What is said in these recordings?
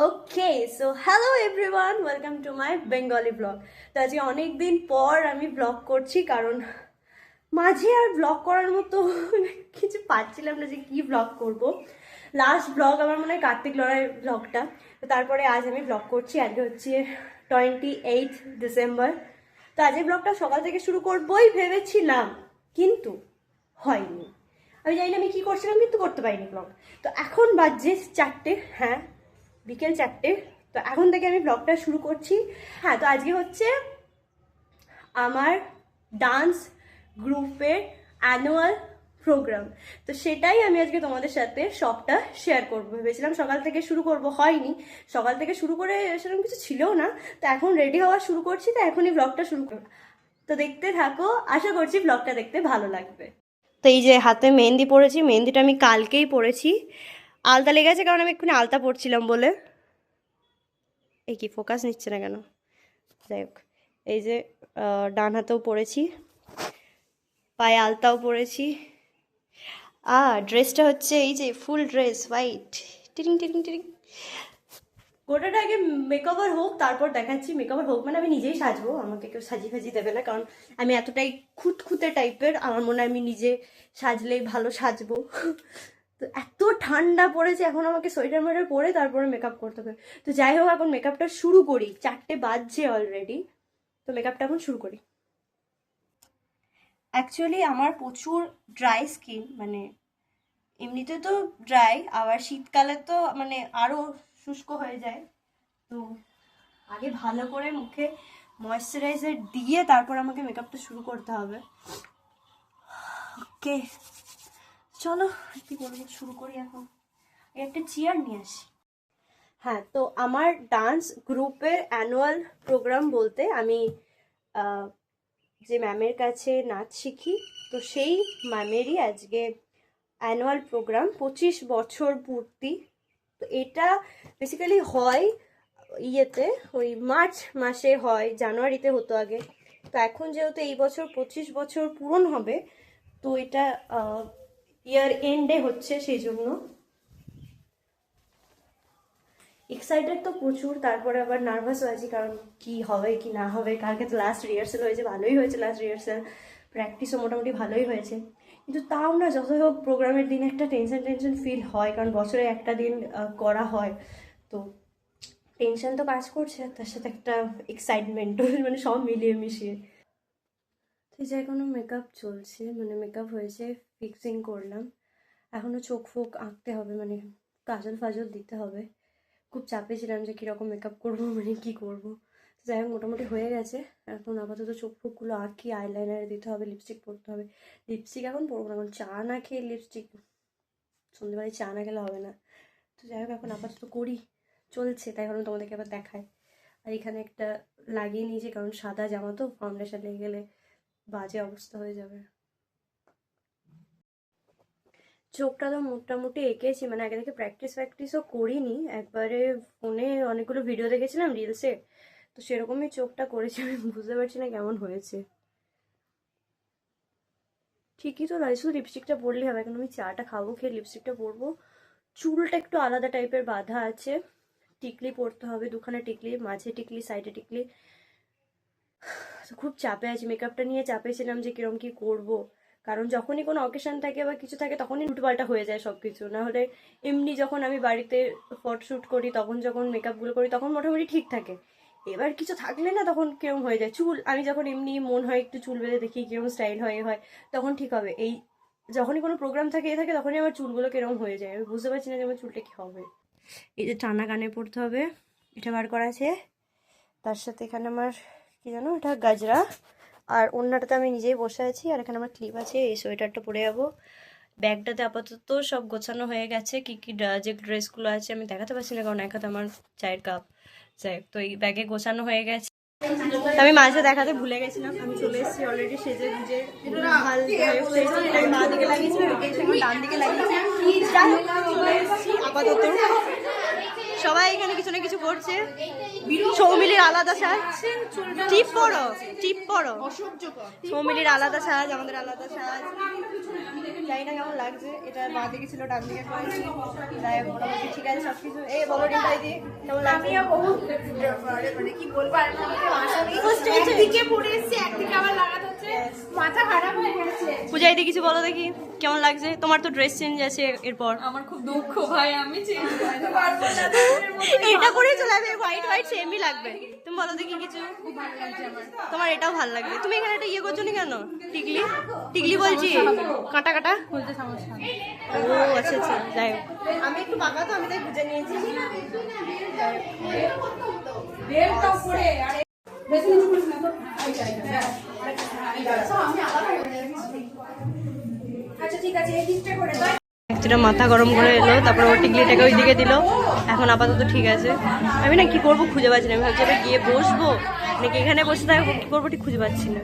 Okay, so hello everyone, welcome to my Bengali blog. তো আজকে অনেক দিন পর আমি ব্লগ করছি, কারণ মাঝে আর ব্লগ করার মতো কিছু পাচ্ছিলাম না যে কি ব্লগ করব। লাস্ট ব্লগ আমার মনে হয় কার্তিক লড়াই ব্লগটা। তো তারপরে আজ আমি ব্লগ করছি। আজকে হচ্ছে 28 ডিসেম্বর। তো আজকে ব্লগটা সকাল থেকে শুরু করবোই ভেবেছিলাম, কিন্তু হয়নি। আমি জানি না আমি কি করছিলাম, কিন্তু করতে পারিনি ব্লগ। তো এখন বাজছে 4টে, হ্যাঁ বিকেল 4টে। তো এখন থেকে আমি ব্লগটা শুরু করছি। হ্যাঁ, তো আজকে হচ্ছে আমার ডান্স গ্রুপের অ্যানুয়াল প্রোগ্রাম। তো সেটাই আমি আজকে তোমাদের সাথে সবটা শেয়ার করবো। ভেবেছিলাম সকাল থেকে শুরু করব, হয়নি। সকাল থেকে শুরু করে সেরকম কিছু ছিলও না। তো এখন রেডি হওয়া শুরু করছি, তো এখনই ব্লগটা শুরু করবো। তো দেখতে থাকো, আশা করছি ব্লগটা দেখতে ভালো লাগবে। তো এই যে হাতে মেহেন্দি পরেছি, মেহেন্দিটা আমি কালকেই পরেছি। আলতা লেগেছে কারণ আমি এক্ষুনি আলতা পরছিলাম বলে। এই কি ফোকাস নিচ্ছে না কেন? যাই হোক, এই যে ডান হাতেও পরেছি, পায়ে আলতাও পরেছি। ড্রেসটা হচ্ছে এই যে ফুল ড্রেস, হোয়াইট, টিরিং টিরিং টিরিং। গোটাটা আগে মেকওভার হোক, তারপর দেখাচ্ছি। মেকওভার হোক মানে আমি নিজেই সাজবো, আমাকে কেউ সাজিয়ে ফাজিয়ে দেবে না, কারণ আমি এতটাই খুঁতখুঁতে টাইপের। আমার মনে হয় আমি নিজে সাজলেই ভালো সাজবো। তো এত ঠান্ডা পড়েছে, এখন আমাকে সোয়েটার মোয়েটার পরে তারপরে মেকআপ করতে হবে। তো যাই হোক, এখন মেকআপটা শুরু করি। 4টে বাজছে অলরেডি। তো মেকআপটা এখন শুরু করি। অ্যাকচুয়ালি আমার প্রচুর ড্রাই স্কিন, মানে এমনিতে তো ড্রাই, আবার শীতকালে তো মানে আরও শুষ্ক হয়ে যায়। তো আগে ভালো করে মুখে ময়েশ্চারাইজার দিয়ে তারপর আমাকে মেকআপটা শুরু করতে হবে। ওকে, চলো কি করবো, শুরু করি এখন। একটা চেয়ার নিয়ে আসি। হ্যাঁ, তো আমার ডান্স গ্রুপের অ্যানুয়াল প্রোগ্রাম বলতে আমি যে ম্যামের কাছে নাচ শিখি, তো সেই ম্যামেরই আজকে অ্যানুয়াল প্রোগ্রাম, 25 বছর পূর্তি। তো এটা বেসিক্যালি হয় ইয়েতে, ওই মার্চ মাসে হয়, জানুয়ারিতে হতো আগে। তো এখন যেহেতু এই বছর 25 বছর পূরণ হবে, তো এটা ইয়ার এন্ডে হচ্ছে, সেই জন্য এক্সাইটেড তো প্রচুর। তারপরে আবার নার্ভাসও আছি, কারণ কি হবে কি না হবে। কালকে তো লাস্ট রিহার্সাল হয়েছে, ভালোই হয়েছে লাস্ট রিহার্সাল। প্র্যাকটিসও মোটামুটি ভালোই হয়েছে, কিন্তু তাও না, যতই হোক প্রোগ্রামের দিন একটা টেনশন টেনশন ফিল হয়, কারণ বছরে একটা দিন করা হয়। তো টেনশন তো কাজ করছে, আর তার সাথে একটা এক্সাইটমেন্টও, মানে সব মিলিয়ে মিশিয়ে। তো যে এখনো মেকআপ চলছে, মানে মেকআপ হয়েছে, ফিক্সিং করলাম। এখনো চোখ ফোক আঁকতে হবে, মানে কাজল ফাজল দিতে হবে। খুব চাপে ছিলাম যে কীরকম মেকআপ করবো, মানে কী করবো। তো যাই হোক, মোটামুটি হয়ে গেছে। এখন আপাতত চোখ ফোকগুলো আঁকি, আইলাইনারে দিতে হবে, লিপস্টিক পরতে হবে। লিপস্টিক এখন পরবো না, কারণ চা না খেয়ে লিপস্টিক, সন্ধ্যেবেলায় চা না খেলে হবে না। তো যাই হোক, এখন আপাতত করি, চলছে, তাই ভাবলাম তোমাদেরকে আবার দেখায়। আর এখানে একটা লাগিয়ে নিয়েছি, কারণ সাদা জামা তো ফাউন্ডেশন লেগে গেলে বাজে অবস্থা হয়ে যাবে। চোখটা তো মোটামুটি এঁকেছি, মানে আগে থেকে প্র্যাকটিস ফ্যাকটিসও করিনি, একবারে ফোনে অনেকগুলো ভিডিও দেখেছিলাম রিলসে, তো সেরকমই চোখটা করেছি। আমি বুঝতে পারছি না কেমন হয়েছে। ঠিকই তো লাগে, শুধু লিপস্টিকটা পরলেই হবে। এখন আমি চাটা খাবো, খেয়ে লিপস্টিকটা পরবো। চুলটা একটু আলাদা টাইপের বাঁধা আছে, টিকলি পরতে হবে, দুখানা টিকলি, মাঝে টিকলি, সাইডে টিকলি। তো খুব চাপে আছি, মেকআপটা নিয়ে চাপে ছিলাম যে কিরম কি করব। কারণ যখনই কোনো অকেশন থাকে বা কিছু থাকে, তখনই উল্টোপাল্টা হয়ে যায় সব কিছু। না হলে এমনি যখন আমি বাড়িতে ফটোশ্যুট করি, তখন যখন মেকআপগুলো করি, তখন মোটামুটি ঠিক থাকে। এবার কিছু থাকলে না, তখন কিরম হয়ে যায়। চুল আমি যখন এমনি মন হয় একটু চুল বেঁধে দেখি কিরম স্টাইল হয়, তখন ঠিক হবে। এই যখনই কোনো প্রোগ্রাম থাকে তখনই আমার চুলগুলো কিরম হয়ে যায়, আমি বুঝতে পারছি না যে আমার চুলটা কি হবে। এই যে টানা কানে পড়তে হবে, এটা বার করা আছে। তার সাথে এখানে আমার কি জানো, এটা গাজরা। আর অন্যটাতে আমি নিজেই বসে আছি, আর এখানে আমার ক্লিপ আছে। এই সোয়েটারটা পরে যাবো। ব্যাগটাতে আপাতত সব গোছানো হয়ে গেছে। কি কি যে ড্রেসগুলো আছে আমি দেখাতে পারছি না, কারণ এক হাতে আমার চায়ের কাপ। যাই হোক, তো এই ব্যাগে গোছানো হয়ে গেছে। আমি মাঝে দেখাতে ভুলে গেছিলাম, আমি চলে এসেছি অলরেডি সেজে গুজে। আমি বাঁ দিকে লাগিয়েছি, ডান দিকে লাগিয়েছি। যাই হোক, চলে এসেছি আপাতত। সবাই এখানে কিছু না কিছু করছে। সৌমিলির আলাদা সাজ, টিপ পরো, টিপ পরো। সৌমিলির আলাদা সাজ, আমাদের আলাদা সাজ। জানি না কেমন লাগছে। এটা বাঁ দিকে ছিল, ডান দিকে করেছি। যাই হোক মোটামুটি ঠিক আছে সবকিছু। এই বলো রিম্পাই দি কেমন লাগছে? মানে কি বলবো, একদিকে পড়ে এসেছি, একদিকে আবার লাগাতে হচ্ছে, মাথা খারাপ হয়ে গেছে। পূজাই দি কিছু বলো দেখি কেমন লাগছে? তোমার তো ড্রেস চেঞ্জ আছে এরপর। আমার খুব দুঃখ ভাই, আমি চেঞ্জ করতে পারবো না। এটা করেই চলে যাবে, হোয়াইট হোয়াইট সেমই লাগবে। তুমি বলো দেখি কিছু। খুব ভালো লাগছে আমার। তোমার এটাও ভালো লাগবে। তুমি এখানে একটা ইয়ে করছো না কেন? টিকলি টিকলি বলছি, কাটা কাটা বলতে সমস্যা নেই। ও আচ্ছা আচ্ছা, যাই হোক আমি একটু বাঁকা তো, আমি তাই বুঝে নিয়েছি। বেলটা উপরে, আরে বেশি কিছু করিস না তো। আচ্ছা ঠিক আছে, এই দিকটা করে দাও। একচুটা মাথা গরম করে এলো, তারপর ও টিকলিটাকে ওই দিকে দিল। এখন আপাতত ঠিক আছে। আমি না কি করবো খুঁজে পাচ্ছি না। আমি ভাবছি এবার গিয়ে বসবো নাকি এখানে বসে থাকবো, কি করবো ঠিক খুঁজে পাচ্ছি না।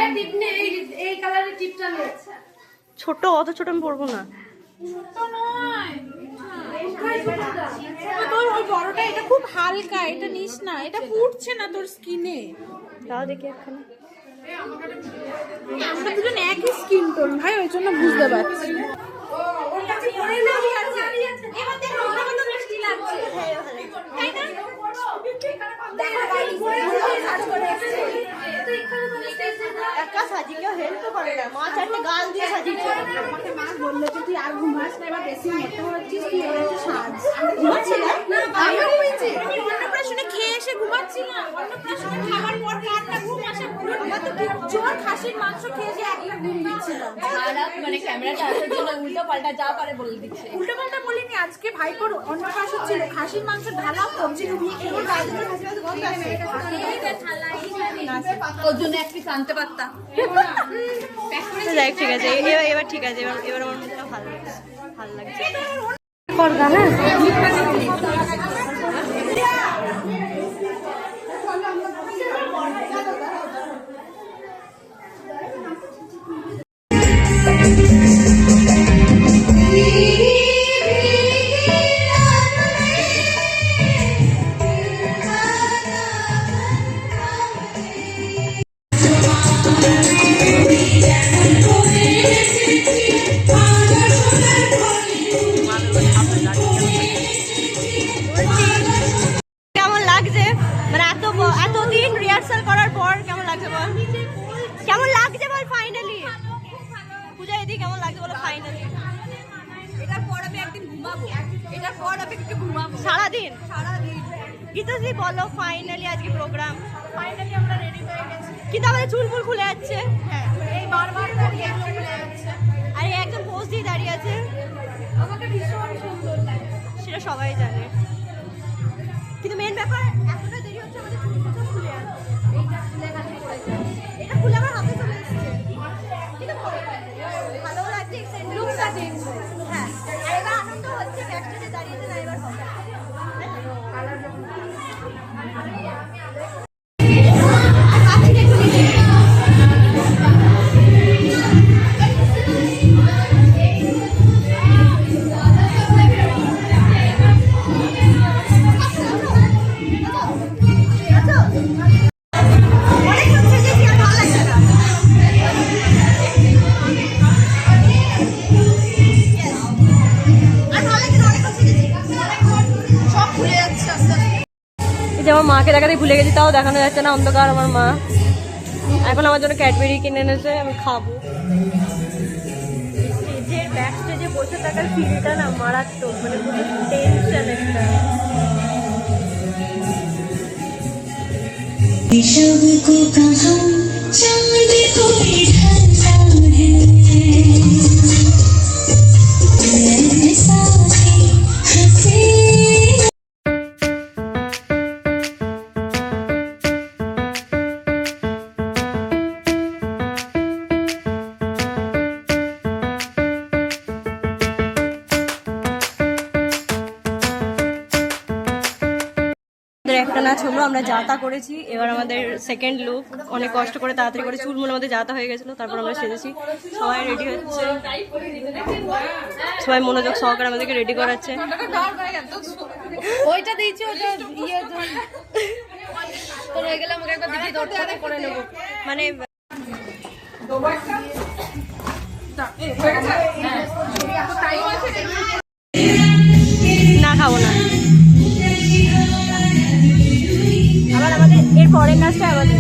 এই টিপ নে, এই কালারের টিপটা নে। ছোট, অত ছোট আমি পরবো না। ছোট নয়, তোর ওই বড়টা, এটা খুব হালকা, এটা নিস না, এটা ফুটছে না তোর স্কিনে। তাও দেখি এখানে আমরা দুজন একই স্কিন টোন ভাই, ওই জন্য বুঝতে পারছি। এবার দেখো ওটা কত মিষ্টি লাগছে, তাই না? একা সাজি কেউ হেল্প করে না, মা চারটে গাল দিয়ে সাজিয়েছে। আমাকে মা বললো যে তুই আর ঘুমাস না, এবার বেশি মোটা হচ্ছিস, তুই এবার একটু সাজ। ঘুমাচ্ছিলাম না, আমিও ঘুমিয়েছি। আমি অন্নপ্রাশনে খেয়ে এসে ঘুমাচ্ছিলাম। অন্নপ্রাশনে খাবার পর কারটা ঘুম আসে। আমার তো খুব জোর খাসির মাংস খেয়ে যে একটা ঘুম দিচ্ছিলাম। মানে ক্যামেরাটা আসার জন্য উল্টো পাল্টা যা পারে বলে দিচ্ছে। উল্টো পাল্টা বলিনি, আজকে ভাইপোর অন্নপ্রাশন ছিল, খাসির মাংস ঢালা সবজি ডুবিয়ে খেয়ে ওর জন্য এক পিস আনতে পারতাম। যাই হোক, ঠিক আছে, এবার এবার ঠিক আছে। এবার এবার আমার মুখটা ভালো লাগছে, ভালো লাগছে। পর্দা হ্যাঁ। কেমন লাগছে মানে এতদিন রিহার্সাল করার পর কেমন লাগছে বল? কেমন লাগছে বল ফাইনালি? পূজা এদিকে কেমন লাগছে বলো ফাইনালি? এটার পর আমি একদিন ঘুমাবো, এটার পর আমি একটু ঘুমাবো সারাদিন সারাদিন। গীতাশ্রী বলো ফাইনালি আজকে প্রোগ্রাম। ফাইনালি আমরা রেডি হয়ে গেছি। কিন্তু আমাদের চুল ফুল খুলে যাচ্ছে। হ্যাঁ, এই বারবার দাঁড়িয়ে এগুলো খুলে যাচ্ছে। আর এই একজন পোজ দিয়ে দাঁড়িয়ে আছে, আমাকে ভীষণ সুন্দর লাগে। সেটা সবাই জানে। কিন্তু মেন ব্যাপার এতটা দেরি হচ্ছে, আমাদের চুল ফুল খুলে যাচ্ছে। এটা খুলে আমার হাতে চলে এসেছে। কিন্তু ভালো লাগছে, লুকটা চেঞ্জ হয়েছে। হ্যাঁ, আর এবার আনন্দ হচ্ছে, ব্যাকস্টেজে দাঁড়িয়েছে না, এবার হবে। এই যে আমার মাকে দেখাতে ভুলে গেছি, তাও দেখানো যাচ্ছে না, অন্ধকার আমার মা। এখন আমার জন্য ক্যাডবেরি কিনে এনেছে, আমি খাবো। স্টেজের ব্যাক স্টেজে বসে থাকার ফিলটা না মারাত্মক, মানে পুরো টেনশন একটা। सबको कहाँ चांद कोई ढलता है ऐसा ही हंसी। একটা নাচ হলো, আমরা যাতা করেছি। এবার আমাদের সেকেন্ড লুক, অনেক কষ্ট করে তাড়াতাড়ি করে চুলগুলো আমাদের যাতা হয়ে গেছিল, তারপর আমরা সেজেছি। সবাই রেডি হচ্ছে, সবাই মনোযোগ সহকারে আমাদেরকে রেডি করাচ্ছে। ওইটা দিয়েছি ওটা ইয়ে তোর হয়ে গেলে আমাকে একবার দিদি তোর সাথে করে নেবো মানে না খাবো না আবার আমাদের এর পরের কাজটা আমাদের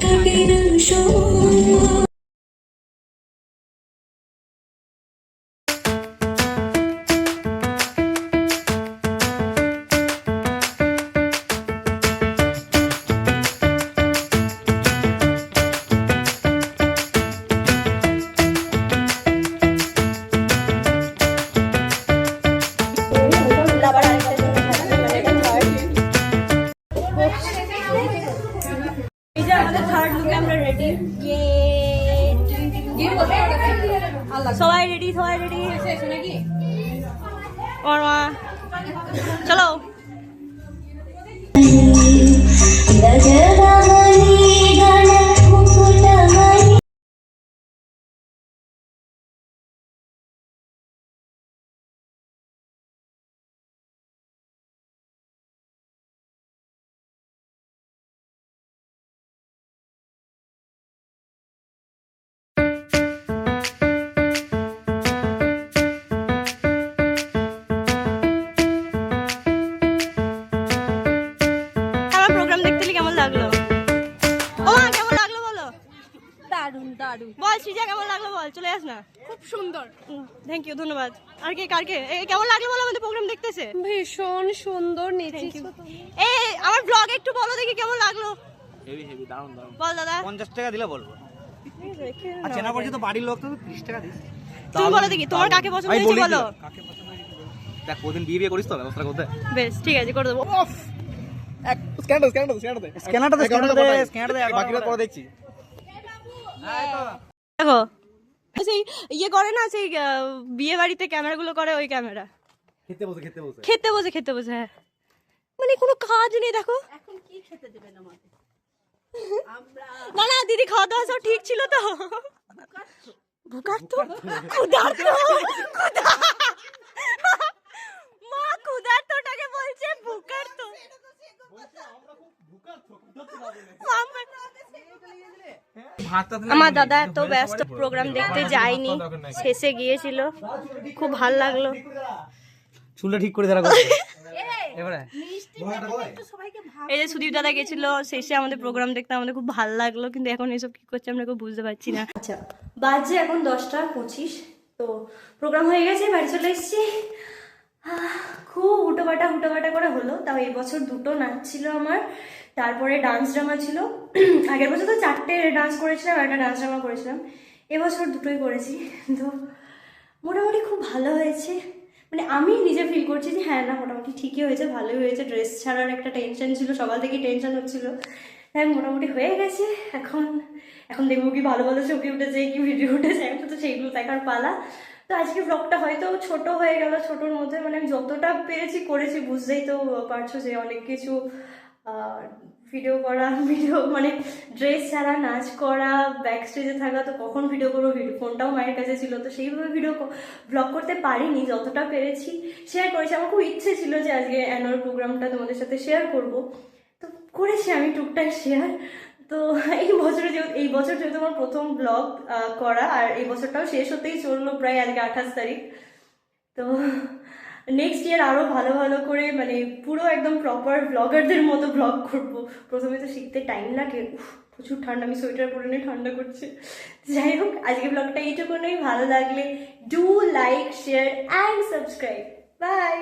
कभी न शोर আবার আরেকটা জিনিস আছে, মানে এটা third। এই যে আমাদের থার্ড লুকে আমরা রেডি। সবাই রেডি চলো गगनमणि गण मुकुटमणि আমার প্রোগ্রাম দেখতে কেমন লাগলো? ও মা কেমন লাগলো বলো? দারুণ দারুণ বল সৃজা কেমন লাগলো বল, চলে আস না। খুব সুন্দর থ্যাংক ইউ, ধন্যবাদ। আর কে কারকে কেমন লাগলো বলো আমাদের প্রোগ্রাম দেখতেছে? ভীষণ সুন্দর নেচেছ এই আমার ব্লগ একটু বলো দেখি কেমন লাগলো। হেভি হেভি দারুণ দারুণ। বল দাদা। 50 টাকা দিলে বলবো। আর চেনা পরিচিত বাড়ির লোক তো 30 টাকা দিস। তুমি বলো দেখি তোমার কাকে পছন্দ হয়েছে বলো। কাকে পছন্দ হয়েছে দেখ, কোদিন বিয়ে করিস তো ব্যবস্থা করতে। বেশ ঠিক আছে করে দেবো। স্ক্যানারটা দে বাকিটা পরে দেখছি। দেখো সেই ইয়ে করে না, সেই বিয়ে বাড়িতে ক্যামেরাগুলো করে, ওই ক্যামেরা। খেতে বসে হ্যাঁ, মানে কোনো কাজ নেই। দেখো এখন কি খেতে দেবেন আমাদের? না না দিদি খাওয়া দাওয়া সব ঠিক ছিল তো? মা ক্ষুধার্তটাকে বলছে ভুকার্ত। আমার দাদা এত ব্যস্ত প্রোগ্রাম দেখতে যায়নি, শেষে গিয়েছিল, খুব ভাল লাগলো। চুলটা ঠিক করে দেওয়া করতে এবারে এই যে সুদীপ দাদা গেছিল শেষে আমাদের প্রোগ্রাম দেখতে, আমাদের খুব ভালো লাগলো, কিন্তু এখন এসব কি করছে আমরা কেউ বুঝতে পারছি না। আচ্ছা বাজে এখন 10:25, তো প্রোগ্রাম হয়ে গেছে, বাড়ি চলে এসেছি। খুব হুটোপাটা করে হলো। তাও এই বছর 2টো নাচ ছিল আমার, তারপরে ডান্স ড্রামা ছিল। আগের বছর তো 4টে ডান্স করেছিলাম, একটা ডান্স ড্রামা করেছিলাম, এবছর 2টোই করেছি। তো মোটামুটি খুব ভালো হয়েছে, মানে আমি নিজে ফিল করছি যে হ্যাঁ না মোটামুটি ঠিকই হয়েছে, ভালোই হয়েছে। ড্রেস ছাড়ার একটা টেনশন ছিল, সকাল থেকেই টেনশন হচ্ছিল, হ্যাঁ মোটামুটি হয়ে গেছে। এখন দেখবো কি ভালো ছবি উঠেছে, কি ভিডিও উঠেছে, এখন তো সেইগুলো দেখার পালা। তো আজকে ব্লগটা হয়তো ছোট হয়ে গেল, ছোটোর মধ্যে মানে আমি যতটা পেরেছি করেছি, বুঝতেই তো পারছো যে অনেক কিছু ভিডিও মানে ড্রেস ছাড়া নাচ করা, ব্যাক স্টেজে থাকা, তো কখন ভিডিও করবো, ফোনটাও মায়ের কাছে ছিল, তো সেইভাবে ব্লগ করতে পারিনি, যতটা পেরেছি শেয়ার করেছি। আমার খুব ইচ্ছে ছিল যে আজকে অ্যানুয়াল প্রোগ্রামটা তোমাদের সাথে শেয়ার করব, তো করেছি আমি টুকটাক শেয়ার। তো এই বছর যেহেতু আমার প্রথম ব্লগ করা, আর এই বছরটাও শেষ হতেই চললো প্রায়, আজকে 28 তারিখ। তো নেক্সট ইয়ার আরও ভালো করে মানে পুরো একদম প্রপার ব্লগারদের মতো ব্লগ করবো। প্রথমে তো শিখতে টাইম লাগে, প্রচুর ঠান্ডা, আমি সোয়েটার পরে নিয়ে ঠান্ডা করছে। যাই হোক আজকে ব্লগটা এইটুকুনই, ভালো লাগলে do like share and subscribe. By.